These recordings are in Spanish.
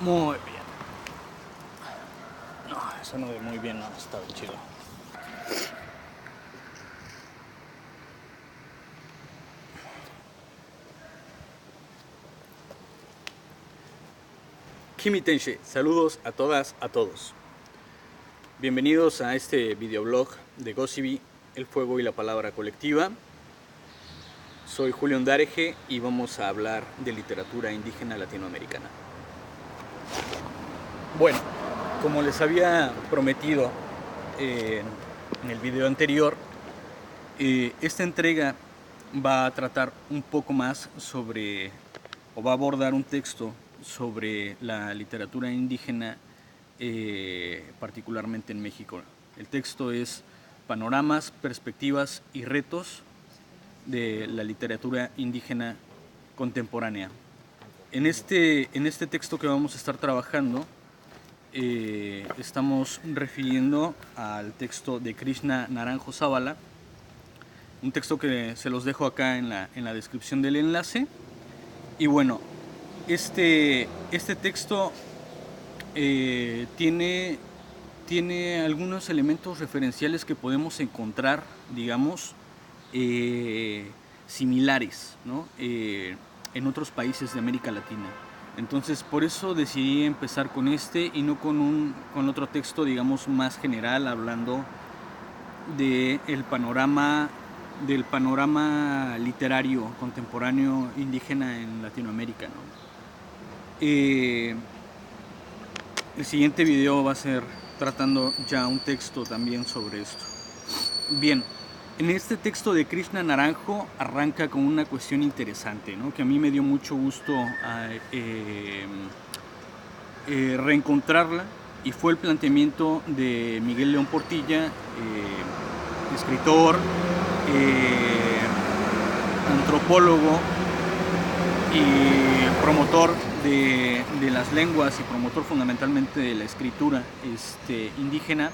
Muy bien. No, eso no ve muy bien, no, está chido. Kimi Tenshi, saludos a todas, a todos. Bienvenidos a este videoblog de Gossiby, El Fuego y la Palabra Colectiva. Soy Julio Ondareje y vamos a hablar de literatura indígena latinoamericana. Bueno, como les había prometido en el video anterior, esta entrega va a tratar un poco más sobre, o va a abordar un texto sobre la literatura indígena, particularmente en México. El texto es Panoramas, Perspectivas y Retos de la literatura indígena contemporánea. En este texto que vamos a estar trabajando, estamos refiriendo al texto de Krishna Naranjo Zavala, un texto que se los dejo acá en la descripción del enlace. Y bueno, este texto tiene algunos elementos referenciales que podemos encontrar, digamos, similares, ¿no? En otros países de América Latina. Entonces, por eso decidí empezar con este y no con otro texto, digamos, más general, hablando del panorama literario contemporáneo indígena en Latinoamérica, ¿no? El siguiente video va a ser tratando ya un texto también sobre esto. Bien, en este texto de Krishna Naranjo arranca con una cuestión interesante, ¿no? Que a mí me dio mucho gusto reencontrarla, y fue el planteamiento de Miguel León Portilla, escritor, antropólogo y promotor de las lenguas y promotor fundamentalmente de la escritura indígena.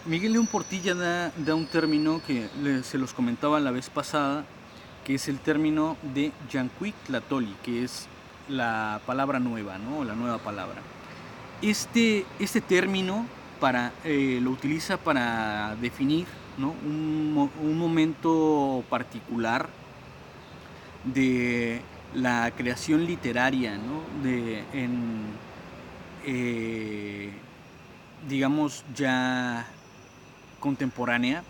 Miguel León Portilla da un término que se los comentaba la vez pasada, que es el término de Yancuictlatoli, que es la palabra nueva, ¿no? La nueva palabra. Este término lo utiliza para definir, ¿no? un momento particular de la creación literaria, ¿no? Digamos ya contemporánea,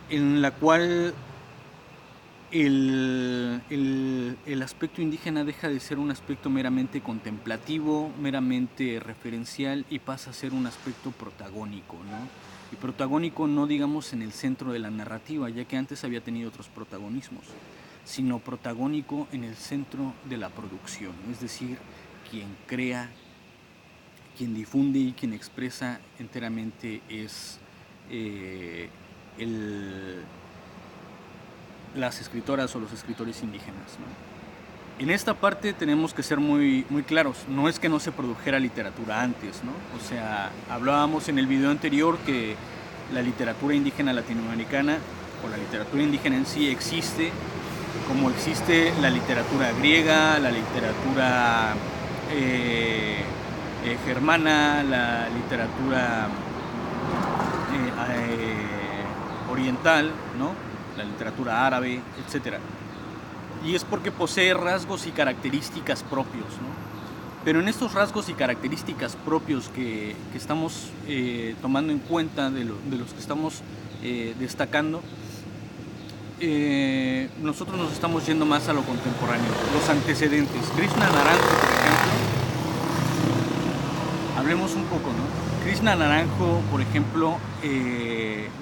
en la cual el aspecto indígena deja de ser un aspecto meramente contemplativo, meramente referencial, y pasa a ser un aspecto protagónico, ¿no? Y protagónico no digamos en el centro de la narrativa, ya que antes había tenido otros protagonismos, sino protagónico en el centro de la producción, es decir, quien crea, quien difunde y quien expresa enteramente es las escritoras o los escritores indígenas, ¿no? En esta parte tenemos que ser muy, muy claros. No es que no se produjera literatura antes, ¿no? O sea, hablábamos en el video anterior que la literatura indígena latinoamericana, o la literatura indígena en sí, existe, como existe la literatura griega, la literatura germana, la literatura oriental, ¿no? La literatura árabe, etc. Y es porque posee rasgos y características propios, ¿no? Pero en estos rasgos y características propios que estamos tomando en cuenta, de los que estamos destacando, nosotros nos estamos yendo más a lo contemporáneo, los antecedentes. Krishna Naranjo, por ejemplo, hablemos un poco, ¿no? Krishna Naranjo, por ejemplo,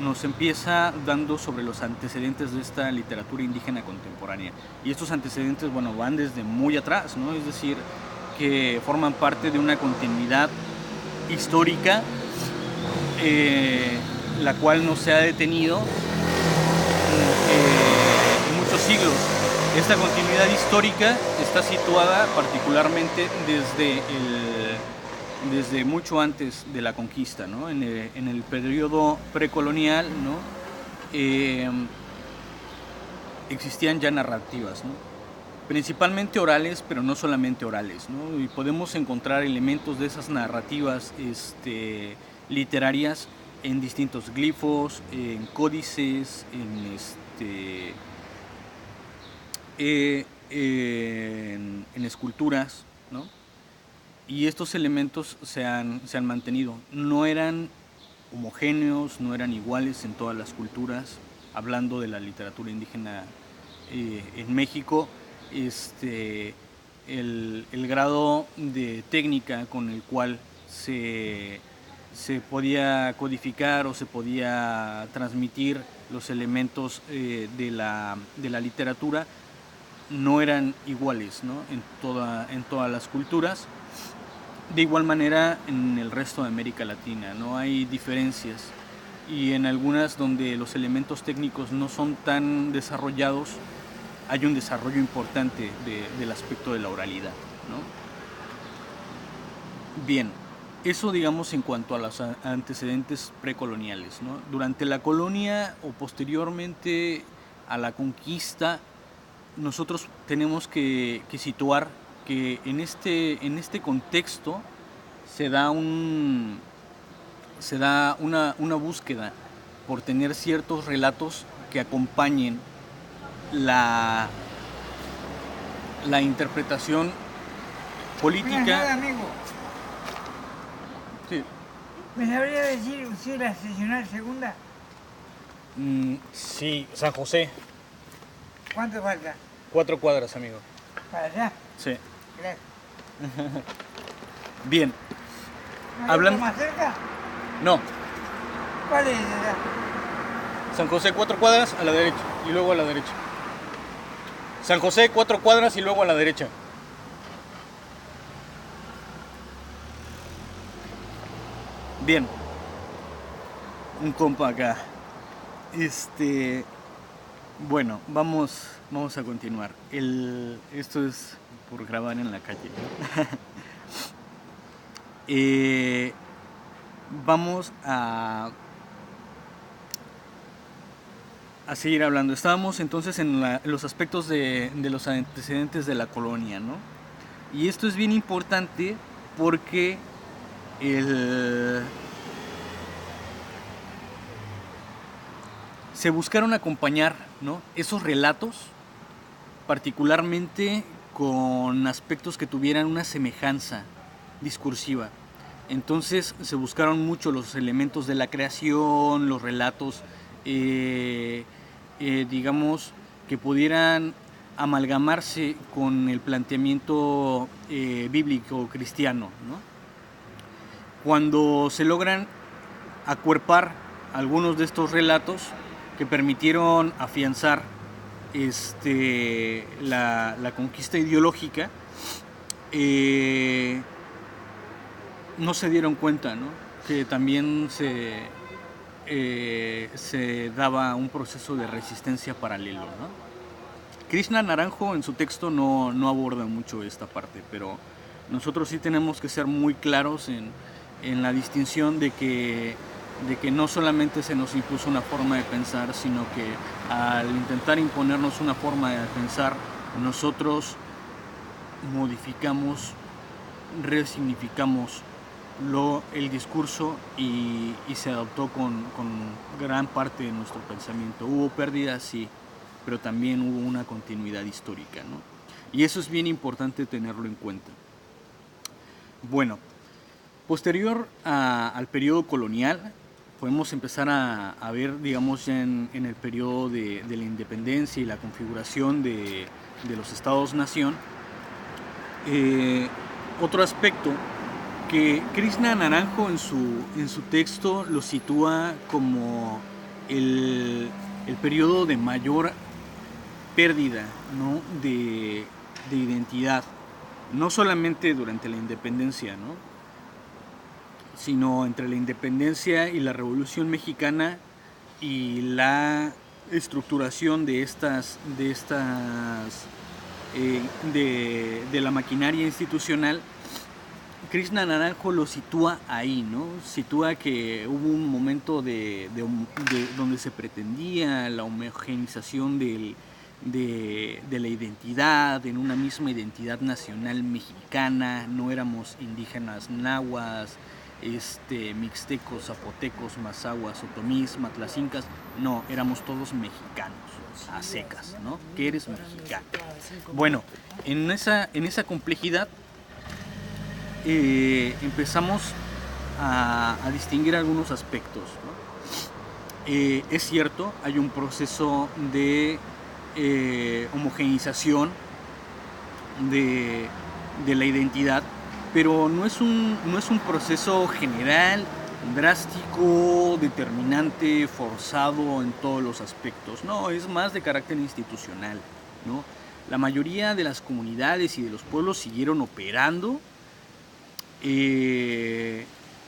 nos empieza dando sobre los antecedentes de esta literatura indígena contemporánea. Y estos antecedentes, bueno, van desde muy atrás, ¿no? Es decir, que forman parte de una continuidad histórica, la cual no se ha detenido en muchos siglos. Esta continuidad histórica está situada particularmente desde mucho antes de la conquista, ¿no? En el periodo precolonial, ¿no? Existían ya narrativas, ¿no? principalmente orales, pero no solamente orales, ¿no? Y podemos encontrar elementos de esas narrativas literarias en distintos glifos, en códices, en esculturas, ¿no? Y estos elementos se han mantenido. No eran homogéneos, no eran iguales en todas las culturas. Hablando de la literatura indígena en México, el grado de técnica con el cual se podía codificar o se podía transmitir los elementos de la literatura no eran iguales, ¿no? en todas las culturas. De igual manera en el resto de América Latina, ¿no? Hay diferencias, y en algunas donde los elementos técnicos no son tan desarrollados, hay un desarrollo importante del aspecto de la oralidad, ¿no? Bien, eso digamos en cuanto a los antecedentes precoloniales, ¿no? Durante la colonia o posteriormente a la conquista, nosotros tenemos que situar que en este contexto se da una búsqueda por tener ciertos relatos que acompañen la interpretación política. Amigo. Sí. ¿Me sabría decir usted la seccional segunda? Sí, San José. ¿Cuánto falta? 4 cuadras, amigo. ¿Para allá? Sí. Gracias. Bien. ¿No hay otro más cerca? No. ¿Cuál es esa? San José, 4 cuadras a la derecha y luego a la derecha. San José, 4 cuadras y luego a la derecha. Bien. Un compa acá. Bueno, vamos a continuar. Esto es por grabar en la calle. Vamos a seguir hablando. Estábamos entonces en los aspectos de los antecedentes de la colonia, ¿no? Y esto es bien importante porque se buscaron acompañar, ¿no?, esos relatos, particularmente con aspectos que tuvieran una semejanza discursiva. Entonces se buscaron mucho los elementos de la creación, los relatos, digamos, que pudieran amalgamarse con el planteamiento bíblico cristiano, ¿no? Cuando se logran acuerpar algunos de estos relatos que permitieron afianzar la conquista ideológica, no se dieron cuenta, ¿no?, que también se daba un proceso de resistencia paralelo, ¿no? Krishna Naranjo en su texto no aborda mucho esta parte, pero nosotros sí tenemos que ser muy claros en la distinción de que no solamente se nos impuso una forma de pensar, sino que al intentar imponernos una forma de pensar, nosotros modificamos, resignificamos el discurso y se adoptó con gran parte de nuestro pensamiento. Hubo pérdidas, sí, pero también hubo una continuidad histórica, ¿no? Y eso es bien importante tenerlo en cuenta. Bueno, posterior al periodo colonial, podemos empezar a ver, digamos, ya en el periodo de la independencia y la configuración de los estados-nación, otro aspecto que Krishna Naranjo en su texto lo sitúa como el periodo de mayor pérdida, ¿no?, de identidad, no solamente durante la independencia, ¿no?, sino entre la independencia y la Revolución Mexicana y la estructuración de la maquinaria institucional. Krishna Naranjo lo sitúa ahí, ¿no? Sitúa que hubo un momento donde se pretendía la homogeneización de de la identidad, en una misma identidad nacional mexicana. No éramos indígenas nahuas, mixtecos, zapotecos, mazahuas, otomís, matlacincas. No, éramos todos mexicanos, a secas, ¿no? Que eres mexicano. Bueno, en esa complejidad empezamos a distinguir algunos aspectos, ¿no? Es cierto, hay un proceso de homogeneización de la identidad, pero no es un proceso general, drástico, determinante, forzado en todos los aspectos. No, es más de carácter institucional, ¿no? La mayoría de las comunidades y de los pueblos siguieron operando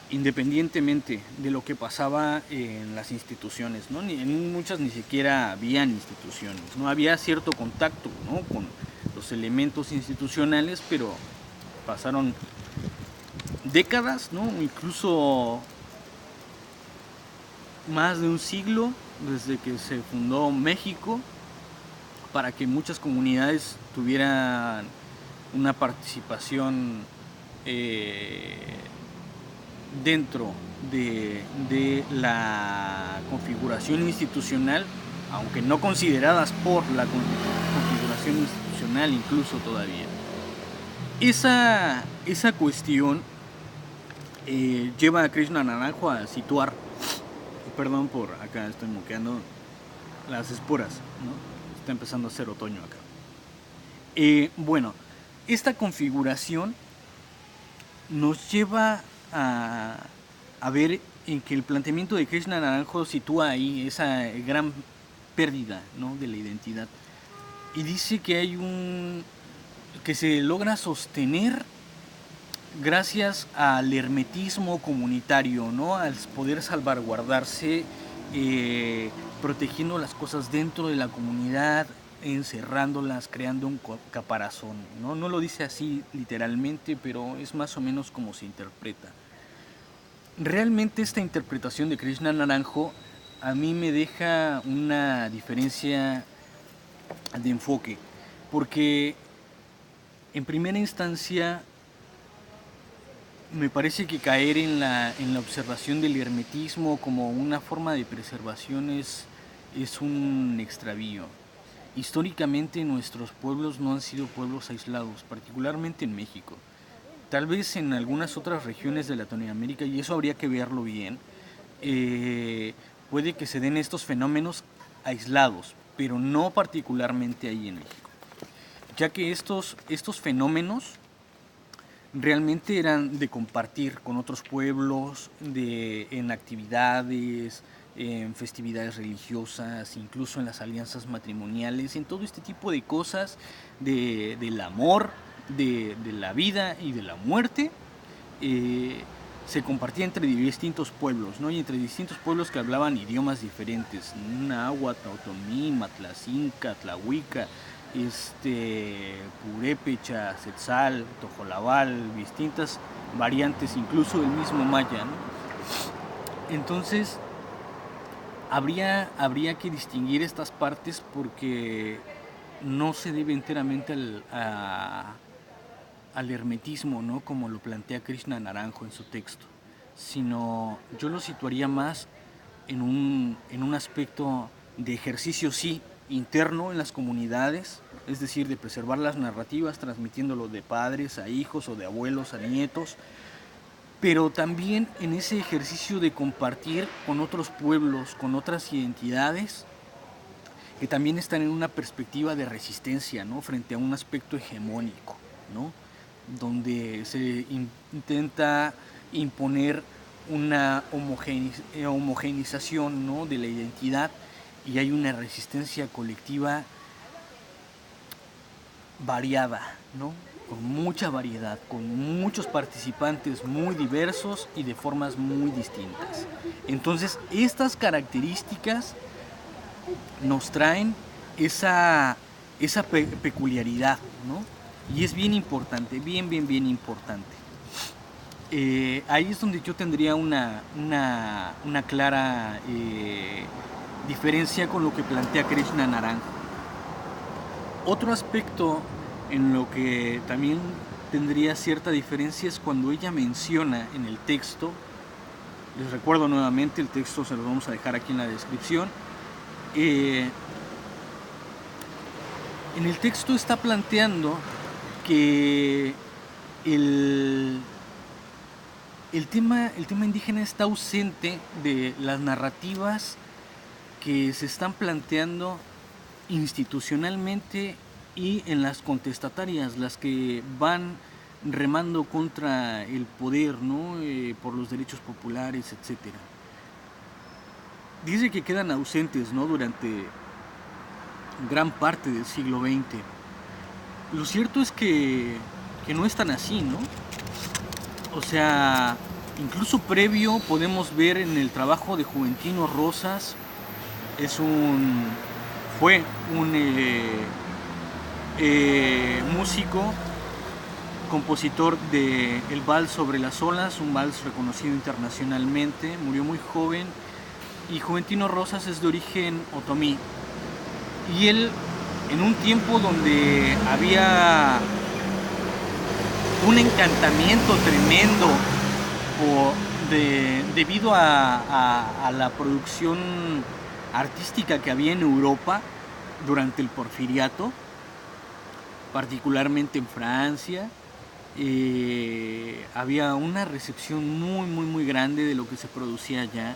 independientemente de lo que pasaba en las instituciones, ¿no? En muchas ni siquiera habían instituciones, ¿no? Había cierto contacto, ¿no?, con los elementos institucionales, pero pasaron décadas, ¿no?, incluso más de un siglo desde que se fundó México, para que muchas comunidades tuvieran una participación dentro de la configuración institucional, aunque no consideradas por la configuración institucional incluso todavía. Esa cuestión lleva a Krishna Naranjo a situar, perdón por acá estoy moqueando las esporas, ¿no? Está empezando a hacer otoño acá. Bueno, esta configuración nos lleva a ver en que el planteamiento de Krishna Naranjo sitúa ahí esa gran pérdida, ¿no?, de la identidad, y dice que hay que se logra sostener gracias al hermetismo comunitario, ¿no?, al poder salvaguardarse protegiendo las cosas dentro de la comunidad, encerrándolas, creando un caparazón, ¿no? No lo dice así literalmente, pero es más o menos como se interpreta. Realmente esta interpretación de Krishna Naranjo a mí me deja una diferencia de enfoque, porque en primera instancia me parece que caer en la observación del hermetismo como una forma de preservación es un extravío. Históricamente nuestros pueblos no han sido pueblos aislados, particularmente en México. Tal vez en algunas otras regiones de Latinoamérica, y eso habría que verlo bien, puede que se den estos fenómenos aislados, pero no particularmente ahí en México, ya que estos fenómenos realmente eran de compartir con otros pueblos, en actividades, en festividades religiosas, incluso en las alianzas matrimoniales, en todo este tipo de cosas del amor, de la vida y de la muerte, se compartía entre distintos pueblos, ¿no? Y entre distintos pueblos que hablaban idiomas diferentes, náhuatl, otomí, matlacinca, tlahuica, purépecha, tzetzal, tojolabal, distintas variantes, incluso del mismo maya, ¿no? Entonces habría que distinguir estas partes, porque no se debe enteramente al hermetismo, ¿no?, como lo plantea Krishna Naranjo en su texto, sino yo lo situaría más en un aspecto de ejercicio, sí, interno en las comunidades, es decir, de preservar las narrativas, transmitiéndolo de padres a hijos o de abuelos a nietos, pero también en ese ejercicio de compartir con otros pueblos, con otras identidades, que también están en una perspectiva de resistencia, ¿no?, frente a un aspecto hegemónico, ¿no?, donde se intenta imponer una homogeneización, ¿no?, de la identidad, y hay una resistencia colectiva variada, ¿no?, con mucha variedad, con muchos participantes muy diversos y de formas muy distintas. Entonces, estas características nos traen esa peculiaridad, ¿no? Y es bien importante, bien importante. Ahí es donde yo tendría una clara diferencia con lo que plantea Krishna Naranjo. Otro aspecto en lo que también tendría cierta diferencia es cuando ella menciona en el texto, les recuerdo nuevamente, el texto se lo vamos a dejar aquí en la descripción, en el texto está planteando que el tema indígena está ausente de las narrativas que se están planteando institucionalmente y en las contestatarias, las que van remando contra el poder, ¿no? Por los derechos populares, etcétera. Dice que quedan ausentes, ¿no? Durante gran parte del siglo XX. Lo cierto es que no es tan así, ¿no? O sea, incluso previo podemos ver en el trabajo de Juventino Rosas, fue un músico, compositor de El Vals sobre las Olas, un vals reconocido internacionalmente, murió muy joven, y Juventino Rosas es de origen otomí. Y él, en un tiempo donde había un encantamiento tremendo debido a la producción artística que había en Europa durante el Porfiriato, particularmente en Francia, había una recepción muy grande de lo que se producía allá,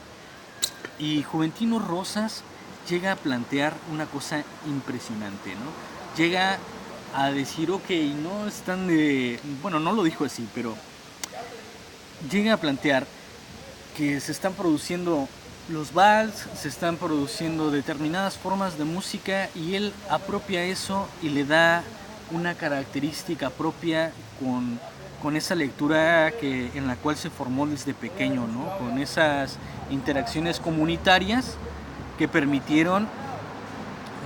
y Juventino Rosas llega a plantear una cosa impresionante, ¿no? Llega a decir, ok, no están bueno, no lo dijo así, pero llega a plantear que se están produciendo los vals, se están produciendo determinadas formas de música, y él apropia eso y le da una característica propia con esa lectura en la cual se formó desde pequeño, ¿no? Con esas interacciones comunitarias que permitieron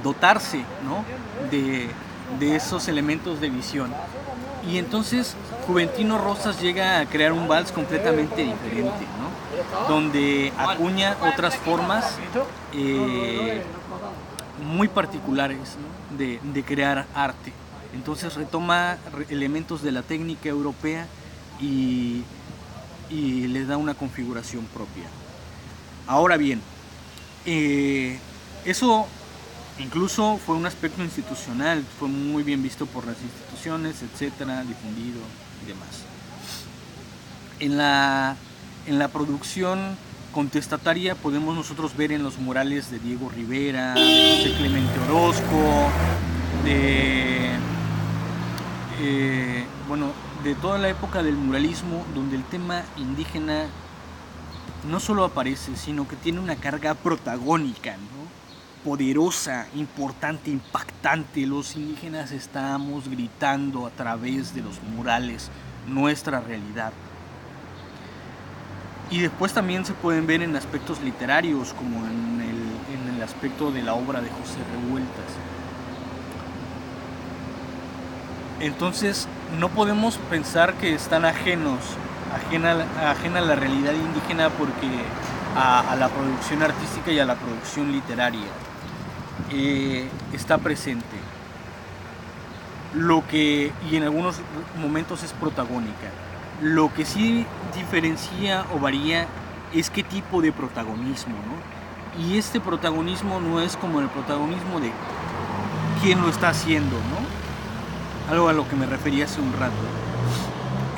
dotarse, ¿no? de esos elementos de visión. Y entonces Juventino Rosas llega a crear un vals completamente diferente, ¿no? Donde acuña otras formas muy particulares, ¿no? de crear arte. Entonces retoma elementos de la técnica europea y les da una configuración propia. Ahora bien, eso incluso fue un aspecto institucional, fue muy bien visto por las instituciones, etcétera, difundido y demás. En la producción contestataria podemos nosotros ver en los murales de Diego Rivera, de José Clemente Orozco, de toda la época del muralismo, donde el tema indígena no solo aparece, sino que tiene una carga protagónica, ¿no? Poderosa, importante, impactante. Los indígenas estamos gritando a través de los murales nuestra realidad. Y después también se pueden ver en aspectos literarios, como en el aspecto de la obra de José Revueltas. Entonces no podemos pensar que están ajena a la realidad indígena porque a la producción artística y a la producción literaria está presente. Y en algunos momentos es protagónica. Lo que sí diferencia o varía es qué tipo de protagonismo, ¿no? Y este protagonismo no es como el protagonismo de quién lo está haciendo, ¿no? Algo a lo que me refería hace un rato.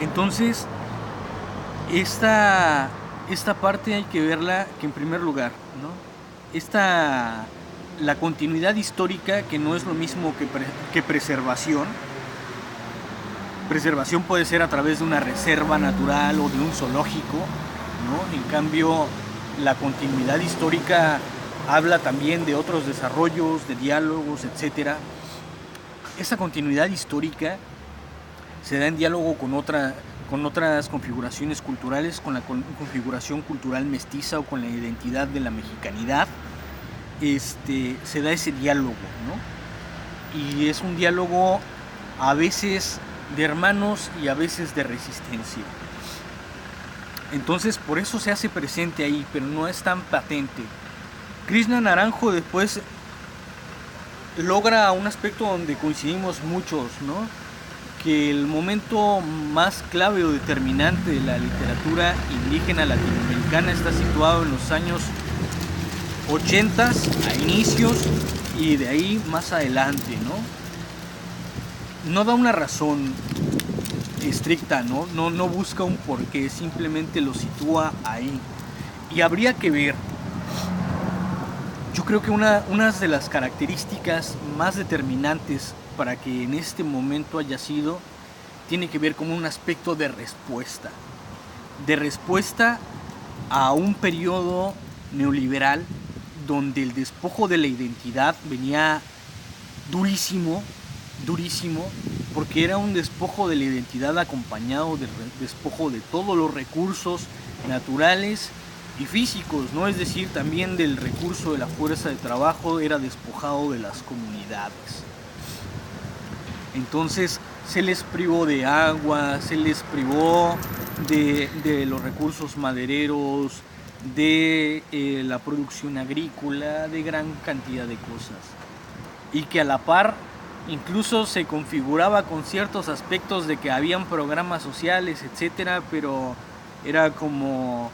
Entonces, esta parte hay que verla que en primer lugar, ¿no? La continuidad histórica, que no es lo mismo que preservación. Preservación puede ser a través de una reserva natural o de un zoológico, ¿no? En cambio, la continuidad histórica habla también de otros desarrollos, de diálogos, etcétera. Esa continuidad histórica se da en diálogo con otras configuraciones culturales, con la configuración cultural mestiza o con la identidad de la mexicanidad. Se da ese diálogo, ¿no? Y es un diálogo a veces de hermanos y a veces de resistencia. Entonces por eso se hace presente ahí, pero no es tan patente. Krishna Naranjo después logra un aspecto donde coincidimos muchos, ¿no? Que el momento más clave o determinante de la literatura indígena latinoamericana está situado en los años 80 a inicios y de ahí más adelante, ¿no? No da una razón estricta, no busca un porqué, simplemente lo sitúa ahí. Y habría que ver, yo creo que una de las características más determinantes para que en este momento haya sido, tiene que ver con un aspecto de respuesta a un periodo neoliberal donde el despojo de la identidad venía durísimo, porque era un despojo de la identidad acompañado del despojo de todos los recursos naturales y físicos, ¿no? Es decir, también del recurso de la fuerza de trabajo era despojado de las comunidades. Entonces se les privó de agua, se les privó de los recursos madereros, de la producción agrícola, de gran cantidad de cosas. Y que a la par incluso se configuraba con ciertos aspectos de que habían programas sociales, etcétera, pero era como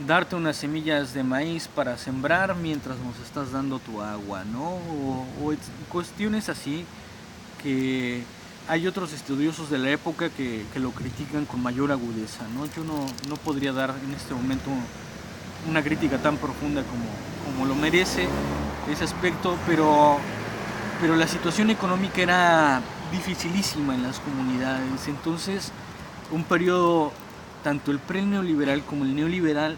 darte unas semillas de maíz para sembrar mientras nos estás dando tu agua, ¿no? O cuestiones así que hay otros estudiosos de la época que lo critican con mayor agudeza, ¿no? Yo no podría dar en este momento una crítica tan profunda como lo merece ese aspecto, pero la situación económica era dificilísima en las comunidades. Entonces, un periodo, tanto el pre-neoliberal como el neoliberal,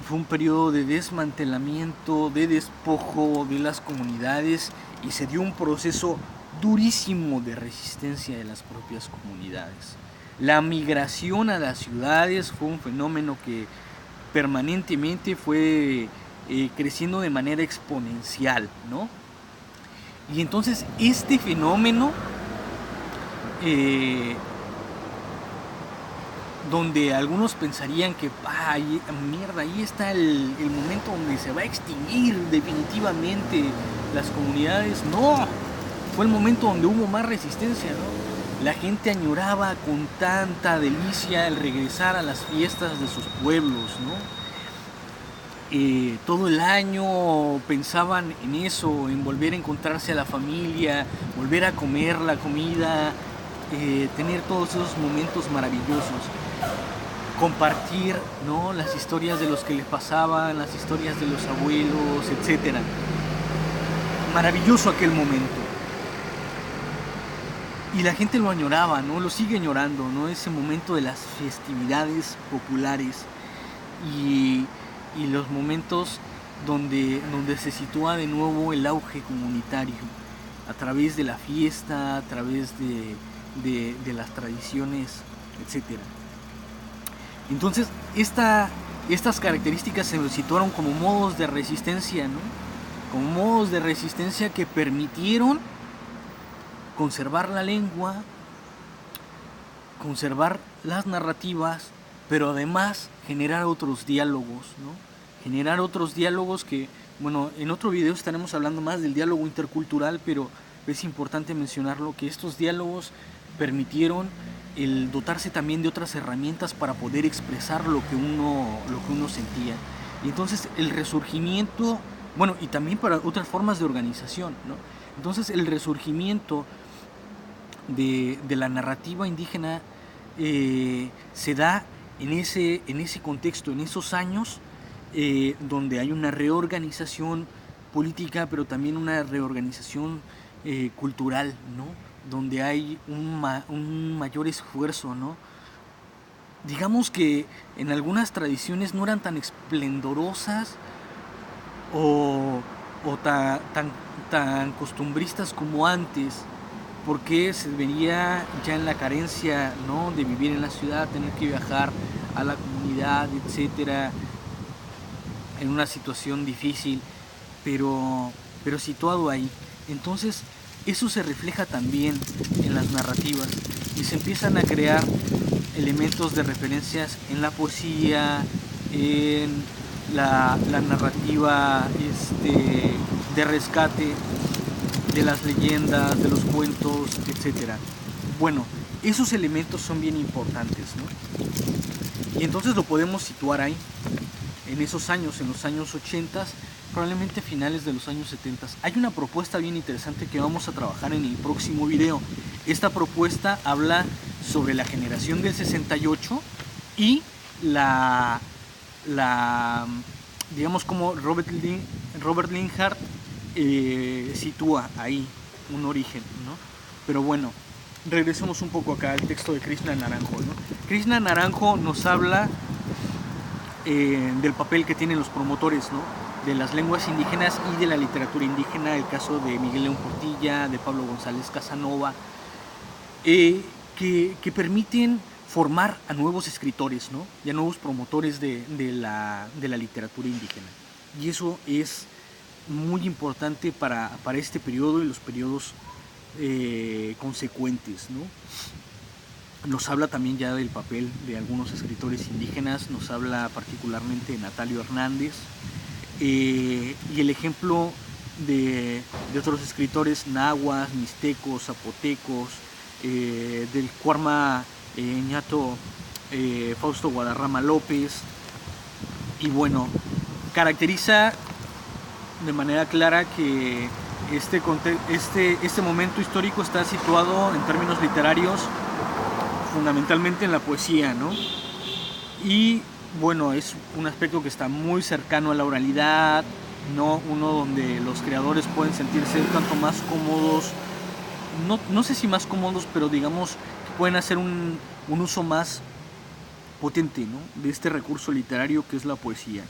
fue un periodo de desmantelamiento, de despojo de las comunidades, y se dio un proceso durísimo de resistencia de las propias comunidades. La migración a las ciudades fue un fenómeno que permanentemente fue creciendo de manera exponencial, ¿no? Y entonces este fenómeno, donde algunos pensarían que mierda, ahí está el momento donde se va a extinguir definitivamente las comunidades, no, fue el momento donde hubo más resistencia, ¿no? La gente añoraba con tanta delicia el regresar a las fiestas de sus pueblos, ¿no? Todo el año pensaban en eso, en volver a encontrarse a la familia, volver a comer la comida, tener todos esos momentos maravillosos, compartir, ¿no? Las historias de los que les pasaban, las historias de los abuelos, etc. Maravilloso aquel momento. Y la gente lo añoraba, ¿no? Lo sigue añorando, ¿no? Ese momento de las festividades populares y los momentos donde se sitúa de nuevo el auge comunitario a través de la fiesta, a través de las tradiciones, etc. Entonces, estas características se situaron como modos de resistencia, ¿no? Como modos de resistencia que permitieron conservar la lengua, conservar las narrativas, pero además generar otros diálogos, ¿no? Generar otros diálogos que, bueno, en otro video estaremos hablando más del diálogo intercultural, pero es importante mencionarlo, que estos diálogos permitieron el dotarse también de otras herramientas para poder expresar lo que uno sentía. Y entonces el resurgimiento, bueno, y también para otras formas de organización, ¿no? Entonces el resurgimiento de la narrativa indígena se da en ese contexto, en esos años donde hay una reorganización política, pero también una reorganización cultural, ¿no? Donde hay un mayor esfuerzo, ¿no? Digamos que en algunas tradiciones no eran tan esplendorosas o tan costumbristas como antes, porque se venía ya en la carencia, ¿no? De vivir en la ciudad, tener que viajar a la comunidad, etcétera, en una situación difícil, pero situado ahí. Entonces eso se refleja también en las narrativas y se empiezan a crear elementos de referencias en la poesía, en la narrativa de rescate de las leyendas, de los cuentos, etcétera. Bueno, esos elementos son bien importantes, ¿no? Y entonces lo podemos situar ahí, en esos años, en los años 80, probablemente finales de los años 70. Hay una propuesta bien interesante que vamos a trabajar en el próximo video. Esta propuesta habla sobre la generación del 68 y digamos como Robert Linhart sitúa ahí un origen, ¿no? Pero bueno, regresemos un poco acá al texto de Krishna Naranjo, ¿no? Krishna Naranjo nos habla del papel que tienen los promotores, ¿no? De las lenguas indígenas y de la literatura indígena, el caso de Miguel León Portilla, de Pablo González Casanova, que permiten formar a nuevos escritores, ¿no? Y a nuevos promotores de la literatura indígena. Y eso es muy importante para este periodo y los periodos consecuentes, ¿no? Nos habla también ya del papel de algunos escritores indígenas, nos habla particularmente de Natalio Hernández, y el ejemplo de otros escritores nahuas, mixtecos, zapotecos, del cuarma ñato Fausto Guadarrama López. Y bueno, caracteriza de manera clara que este momento histórico está situado en términos literarios fundamentalmente en la poesía, ¿no? Y bueno, es un aspecto que está muy cercano a la oralidad, ¿no? Uno donde los creadores pueden sentirse tanto más cómodos, no sé si más cómodos, pero digamos que pueden hacer un uso más potente, ¿no? De este recurso literario que es la poesía.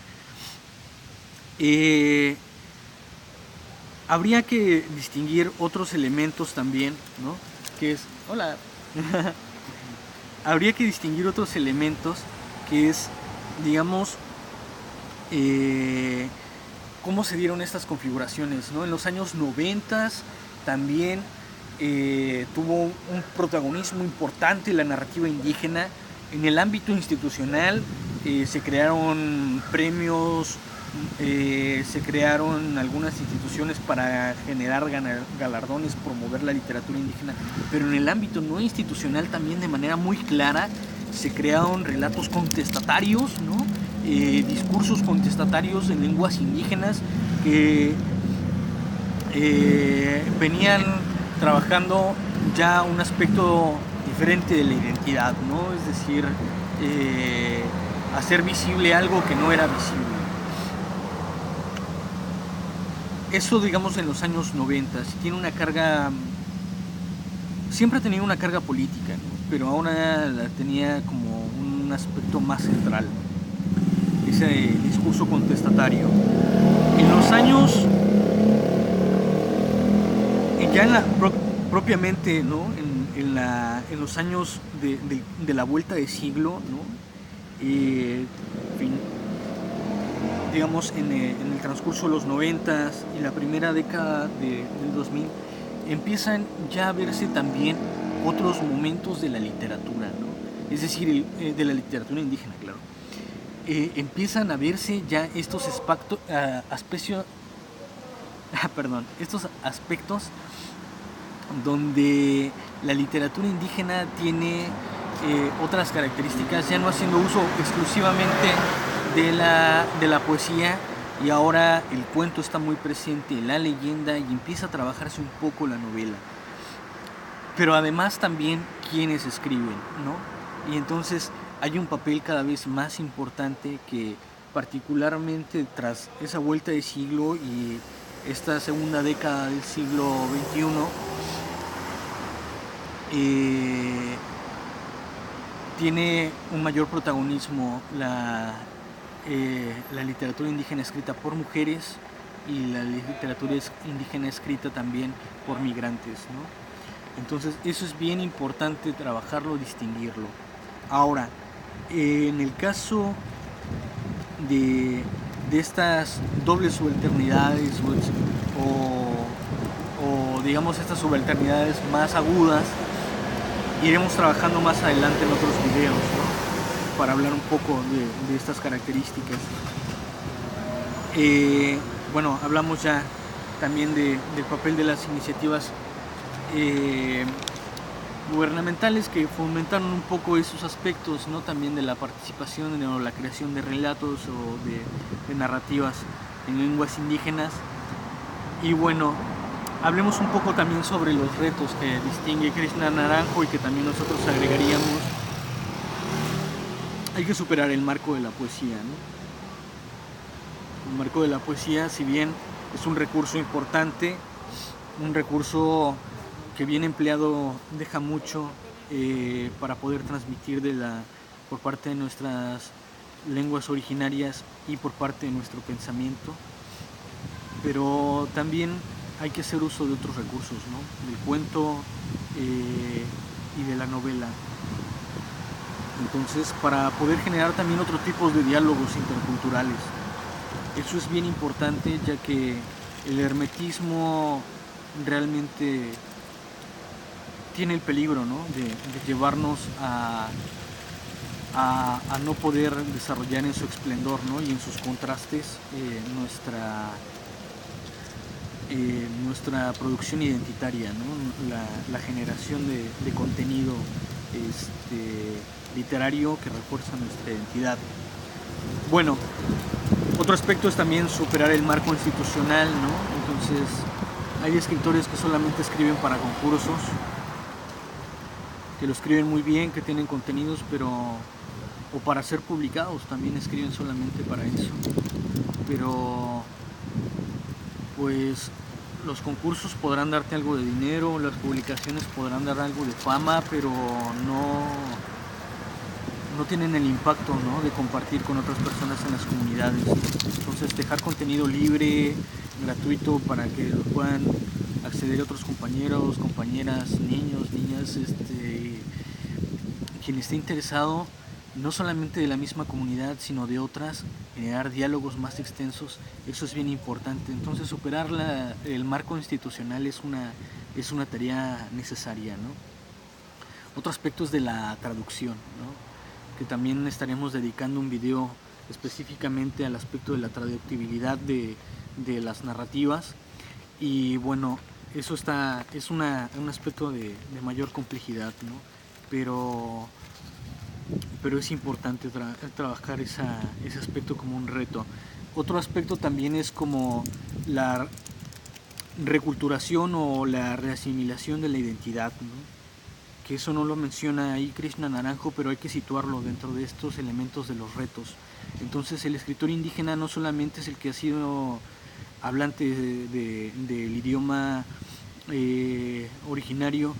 Habría que distinguir otros elementos también, ¿no? Que es... Hola. Habría que distinguir otros elementos que es, digamos, cómo se dieron estas configuraciones, ¿no? En los años 90 también tuvo un protagonismo importante la narrativa indígena. En el ámbito institucional se crearon premios, se crearon algunas instituciones para generar galardones, promover la literatura indígena, pero en el ámbito no institucional también de manera muy clara se crearon relatos contestatarios, ¿no? Discursos contestatarios en lenguas indígenas que venían trabajando ya un aspecto diferente de la identidad, ¿no? Es decir, hacer visible algo que no era visible. Eso, digamos, en los años 90, tiene una carga, siempre ha tenido una carga política, ¿no? Pero ahora la tenía como un aspecto más central, ese discurso contestatario. En los años, ya propiamente, ¿no? En los años de la vuelta de siglo, ¿no? Digamos, en el transcurso de los 90 y la primera década del 2000, empiezan ya a verse también otros momentos de la literatura, ¿no? Es decir, de la literatura indígena, claro. Empiezan a verse ya estos aspectos donde la literatura indígena tiene otras características, ya no haciendo uso exclusivamente de la poesía, y ahora el cuento está muy presente, la leyenda, y empieza a trabajarse un poco la novela. Pero además también quienes escriben, ¿no? Y entonces hay un papel cada vez más importante que, particularmente tras esa vuelta de siglo y esta segunda década del siglo XXI, tiene un mayor protagonismo la literatura indígena escrita por mujeres y la literatura indígena escrita también por migrantes, ¿no? Entonces eso es bien importante trabajarlo, distinguirlo. Ahora, en el caso de estas dobles subalternidades o digamos estas subalternidades más agudas, iremos trabajando más adelante en otros videos, ¿no? Para hablar un poco de estas características. Bueno, hablamos ya también del papel de las iniciativas gubernamentales que fomentaron un poco esos aspectos, ¿no? También de la participación o la creación de relatos o de narrativas en lenguas indígenas. Y bueno, hablemos un poco también sobre los retos que distingue Krishna Naranjo y que también nosotros agregaríamos. Hay que superar el marco de la poesía, ¿no? El marco de la poesía, si bien es un recurso importante, un recurso que bien empleado deja mucho para poder transmitir por parte de nuestras lenguas originarias y por parte de nuestro pensamiento, pero también hay que hacer uso de otros recursos, ¿no? Del cuento y de la novela. Entonces, para poder generar también otro tipo de diálogos interculturales. Eso es bien importante, ya que el hermetismo realmente tiene el peligro, ¿no? de llevarnos a no poder desarrollar en su esplendor, ¿no? Y en sus contrastes nuestra producción identitaria, ¿no? La generación de contenido literario que refuerza nuestra identidad. Bueno, otro aspecto es también superar el marco institucional, ¿no? Entonces, hay escritores que solamente escriben para concursos, que lo escriben muy bien, que tienen contenidos, o para ser publicados también escriben solamente para eso. Pero pues los concursos podrán darte algo de dinero, las publicaciones podrán dar algo de fama, pero no tienen el impacto, ¿no? De compartir con otras personas en las comunidades. Entonces, dejar contenido libre, gratuito, para que lo puedan acceder a otros compañeros, compañeras, niños, niñas, quien esté interesado, no solamente de la misma comunidad, sino de otras, generar diálogos más extensos, eso es bien importante. Entonces, superar el marco institucional es una tarea necesaria, ¿no? Otro aspecto es de la traducción, ¿no? Que también estaremos dedicando un video específicamente al aspecto de la traductibilidad de las narrativas. Y bueno, eso es un aspecto de mayor complejidad, ¿no? Pero es importante trabajar ese aspecto como un reto. Otro aspecto también es como la reculturación o la reasimilación de la identidad, ¿no? Que eso no lo menciona ahí Krishna Naranjo, pero hay que situarlo dentro de estos elementos de los retos. Entonces, el escritor indígena no solamente es el que ha sido hablante del idioma originario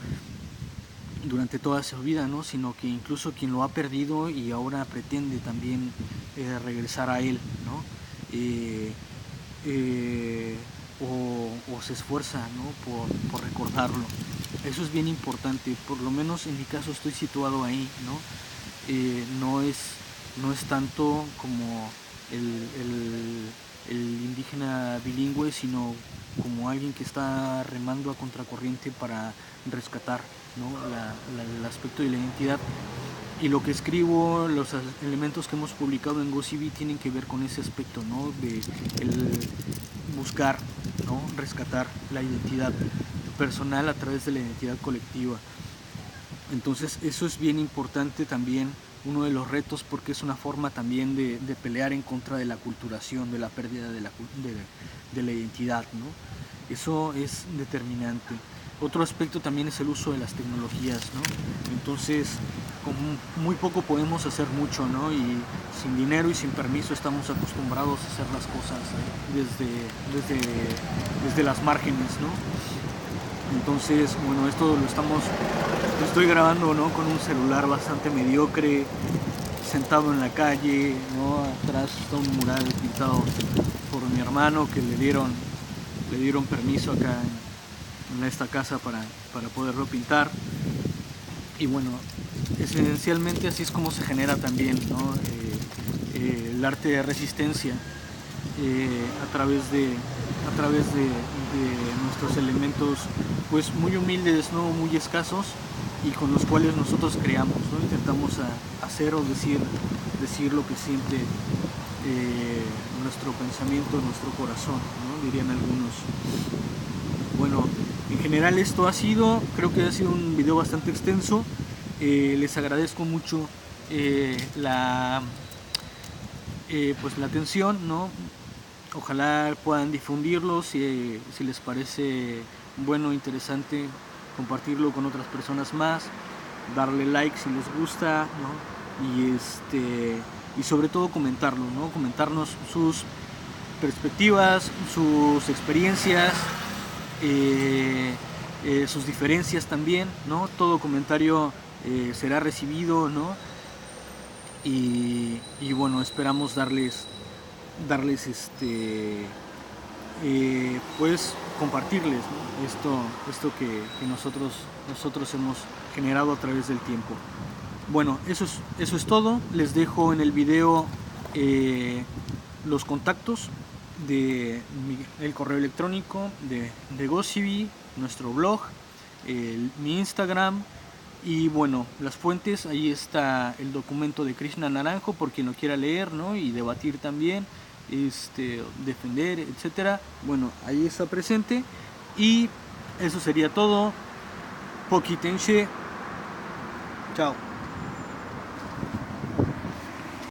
durante toda su vida, ¿no? Sino que incluso quien lo ha perdido y ahora pretende también regresar a él, ¿no? O se esfuerza, ¿no? por recordarlo. Eso es bien importante, por lo menos en mi caso estoy situado ahí, ¿no? No es tanto como el indígena bilingüe, sino como alguien que está remando a contracorriente para rescatar, ¿no? el aspecto de la identidad. Y lo que escribo, los elementos que hemos publicado en GoCivi tienen que ver con ese aspecto, ¿no? De el buscar, ¿no? Rescatar la identidad personal a través de la identidad colectiva. Entonces eso es bien importante también, uno de los retos, porque es una forma también de pelear en contra de la aculturación, de la pérdida de la identidad, ¿no? Eso es determinante. Otro aspecto también es el uso de las tecnologías, ¿no? Entonces, con muy poco podemos hacer mucho, ¿no? Y sin dinero y sin permiso estamos acostumbrados a hacer las cosas desde las márgenes, ¿no? Entonces, bueno, esto lo estoy grabando, ¿no? Con un celular bastante mediocre, sentado en la calle, ¿no? Atrás está un mural pintado por mi hermano que le dieron permiso acá en esta casa para poderlo pintar. Y bueno, esencialmente así es como se genera también, ¿no? El arte de resistencia a través de nuestros elementos pues muy humildes, ¿no? Muy escasos, y con los cuales nosotros creamos, ¿no? Intentamos hacer o decir lo que siente nuestro pensamiento, nuestro corazón, ¿no? ¿no? Dirían algunos. Bueno, en general esto creo que ha sido un video bastante extenso. Les agradezco mucho pues la atención, ¿no? Ojalá puedan difundirlo si les parece bueno, interesante, compartirlo con otras personas más, darle like si les gusta, ¿no? Y sobre todo comentarlo, ¿no? Comentarnos sus perspectivas, sus experiencias, sus diferencias también, ¿no? Todo comentario será recibido, ¿no? Y bueno, esperamos darles pues compartirles, ¿no? esto que nosotros hemos generado a través del tiempo. Bueno, eso es todo. Les dejo en el video los contactos de el correo electrónico de Gosibi, nuestro blog, mi Instagram. Y bueno, las fuentes, ahí está el documento de Krishna Naranjo, por quien lo quiera leer, ¿no? Y debatir también, defender, etcétera. Bueno, ahí está presente. Y eso sería todo. Poki Tenshe. Chao.